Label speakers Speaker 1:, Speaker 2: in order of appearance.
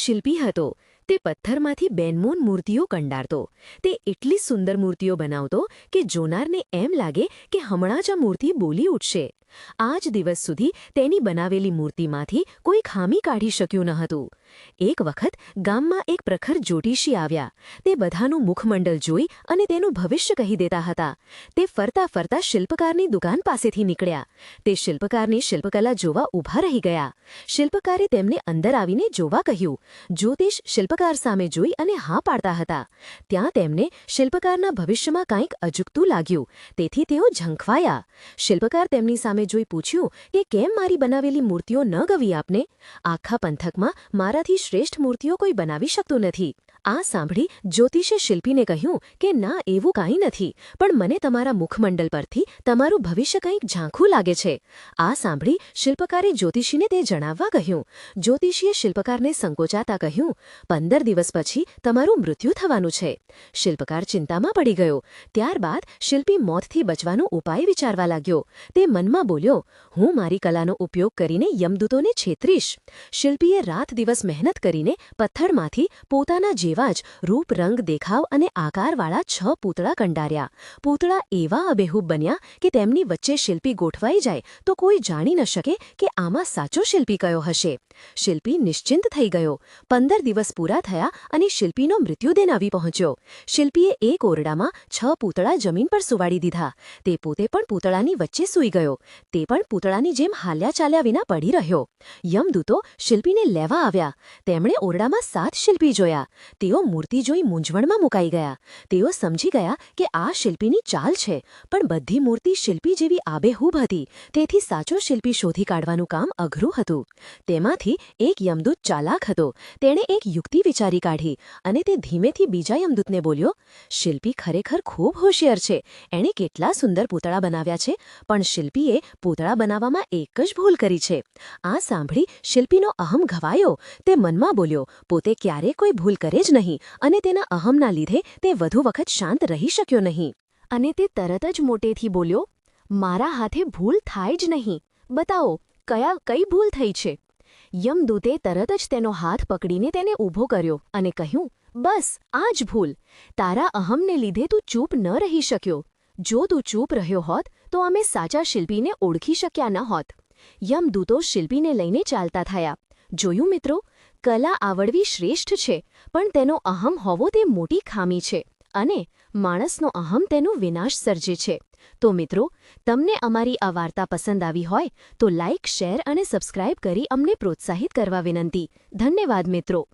Speaker 1: શિલ્પી હતો. તે પથ્થરમાંથી બેનમૂન મૂર્તિઓ કંડારતો. તે એટલી સુંદર મૂર્તિઓ બનાવતો કે જોનારને એમ લાગે કે હમણાં જ આ મૂર્તિ બોલી ઉઠશે. આ જ દિવસ સુધી તેની બનાવેલી મૂર્તિમાંથી કોઈ ખામી કાઢી શક્યું ન હતું. એક વખત ગામમાં એક પ્રખર જ્યોતિષી આવ્યા. તે બધાનું મુખમંડળ જોઈ અને તેનું ભવિષ્ય કહી દેતા હતા. તે ફરતા ફરતા શિલ્પકારની દુકાન પાસેથી નીકળ્યા. તે શિલ્પકારની શિલ્પકલા જોવા ઊભા રહી ગયા. શિલ્પકારે તેમને અંદર આવીને જોવા કહ્યું. જ્યોતિષ શિલ્પકાર સામે જોઈ અને હા પાડતા હતા. ત્યાં તેમને શિલ્પકારના ભવિષ્યમાં કંઈક અજુગતું લાગ્યું. તેથી તેઓ ઝંખવાયા. શિલ્પકાર તેમની સામે જોઈ પૂછ્યું કે કેમ મારી બનાવેલી મૂર્તિઓ ન ગવી આપને? આખા પંથકમાં મારાથી શ્રેષ્ઠ મૂર્તિઓ કોઈ બનાવી શકતું નથી. આ સાંભળી જ્યોતિષે શિલ્પીને કહ્યું કે ના, એવું કાંઈ નથી, પણ મને તમારા મુખમંડળ પરથી તમારું ભવિષ્ય કંઈક ઝાંખું લાગે છે. આ સાંભળી શિલ્પકારે જ્યોતિષીને તે જણાવવા કહ્યું. જ્યોતિષીએ શિલ્પકારને સંકોચાતા કહ્યું, 15 દિવસ પછી તમારું મૃત્યુ થવાનું છે. શિલ્પકાર ચિંતામાં પડી ગયો. ત્યારબાદ શિલ્પી મોતથી બચવાનો ઉપાય વિચારવા લાગ્યો. તે મનમાં બોલ્યો, હું મારી કલાનો ઉપયોગ કરીને યમદૂતોને છેતરીશ. શિલ્પીએ રાત દિવસ મહેનત કરીને પથ્થરમાંથી પોતાના જેવા જ રૂપ, રંગ, દેખાવ અને આકારવાળા 6 પૂતળા કંડાર્યા. પૂતળા એવા અબેહૂબ બન્યા કે તેમની વચ્ચે શિલ્પી ગોઠવાઈ જાય તો કોઈ જાણી ન શકે કે આમાં સાચો શિલ્પી કયો હશે. શિલ્પી નિશ્ચિંત થઈ ગયો. 15 દિવસ પૂરા થયા અને શિલ્પીનો મૃત્યુદિન આવી પહોંચ્યો. શિલ્પીએ એક ઓરડામાં 6 પૂતળા જમીન પર સુવાડી દીધા. તે પોતે પણ પૂતળાની વચ્ચે સૂઈ ગયો. તે પણ પૂતળાની જેમ હાલ્યા ચાલ્યા વિના પડી રહ્યો. યમદૂતો શિલ્પીને લેવા આવ્યા. તેમણે ઓરડામાં 7 શિલ્પી જોયા. તેઓ મૂર્તિ જોઈ મૂંઝવણમાં મુકાઈ ગયા. તેઓ સમજી ગયા કે આ શિલ્પીની ચાલ છે, પણ બધી મૂર્તિ શિલ્પી જેવી આબેહૂબ હતી. તેથી સાચો શિલ્પી શોધી કાઢવાનું કામ અઘરું હતું. તેમાંથી એક યમદૂત ચાલાક હતો. તેણે એક યુક્તિ વિચારી કાઢી અને તે ધીમેથી બીજા યમદૂતને બોલ્યો, શિલ્પી ખરેખર ખૂબ હોશિયાર છે. એણે કેટલા સુંદર પૂતળા બનાવ્યા છે, પણ શિલ્પીએ પૂતળા બનાવવામાં એક જ ભૂલ કરી છે. આ સાંભળી શિલ્પીનો અહમ ઘવાયો. તે મનમાં બોલ્યો, પોતે ક્યારેય કોઈ ભૂલ કરે જ નહીં અને તેના અહમના લીધે તે વધુ વખત શાંત રહી શક્યો નહીં. અને તે તરત જ મોટેથી બોલ્યો, મારા હાથે ભૂલ થાય જ નહીં. બતાવો, કઈ ભૂલ થઈ છે? યમદૂતે તરત જ તેનો હાથ પકડીને તેને ઊભો કર્યો અને કહ્યું, બસ આ જ ભૂલ. તારા અહમને લીધે તું ચૂપ ન રહી શક્યો. જો તું ચૂપ રહ્યો હોત તો અમે સાચા શિલ્પીને ઓળખી શક્યા ન હોત. યમદૂતો શિલ્પીને લઈને ચાલતા થયા. જોયું મિત્રો, કલા આવડવી શ્રેષ્ઠ છે, પણ તેનો અહમ હોવો તે મોટી ખામી છે અને માણસનો અહમ તેનો વિનાશ સર્જે છે. તો મિત્રો, તમને અમારી આ વાર્તા પસંદ આવી હોય તો લાઇક, શેર અને સબસ્ક્રાઇબ કરી અમને પ્રોત્સાહિત કરવા વિનંતી. ધન્યવાદ મિત્રો.